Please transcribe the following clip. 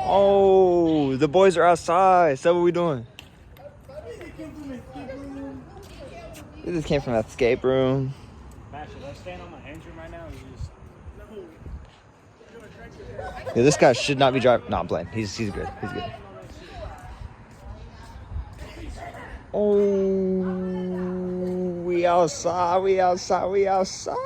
Oh, the boys are outside. So what are we doing? We just came from that escape room. Matt, should I stand on my engine right now? Or just... Yeah, this guy should not be driving. No, I'm playing. He's good. He's good. Oh, we outside. We outside. We outside.